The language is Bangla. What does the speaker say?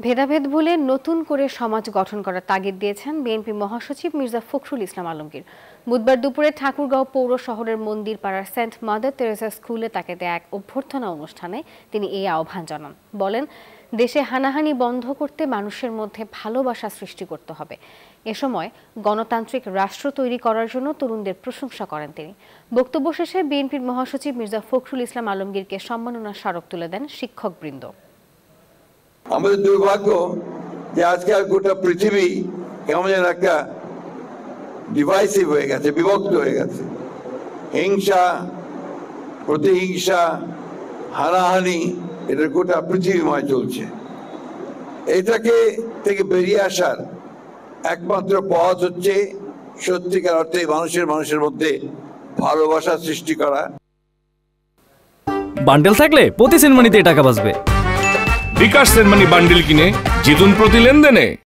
ভেদাভেদ ভুলে নতুন করে সমাজ গঠন করার তাগিদ দিয়েছেন বিএনপি মহাসচিব মির্জা ফখরুল ইসলাম আলমগীর। বুধবার দুপুরে ঠাকুরগাঁও পৌর শহরের মন্দির পাড়ার সেন্ট মাদার তেরেসা স্কুলে তাকে দেয়া এক অভ্যর্থনা অনুষ্ঠানে তিনি এই আহ্বান জানান। বলেন, দেশে হানাহানি বন্ধ করতে মানুষের মধ্যে ভালোবাসা সৃষ্টি করতে হবে। এ সময় গণতান্ত্রিক রাষ্ট্র তৈরি করার জন্য তরুণদের প্রশংসা করেন তিনি। বক্তব্য শেষে বিএনপির মহাসচিব মির্জা ফখরুল ইসলাম আলমগীরকে সম্মাননা স্মারক তুলে দেন শিক্ষকবৃন্দ। আমাদের দুর্ভাগ্য যে আজকাল গোটা পৃথিবী কেমন যেন একটা ডিভাইসিভ হয়ে গেছে, বিভক্ত হয়ে গেছে। হিংসা, প্রতিহিংসা, হানাহানি, এটা গোটা পৃথিবীময় চলছে। এটাকে থেকে বেরিয়ে আসার একমাত্র পথ হচ্ছে সত্যিকার অর্থে মানুষের মধ্যে ভালোবাসা সৃষ্টি করা। বান্ডেল থাকলে প্রতি সেনমানিতে টাকা বাঁচবে। বিকাশ সেনমানি বান্ডেল কিনে জিতুন প্রতি লেনদেনে।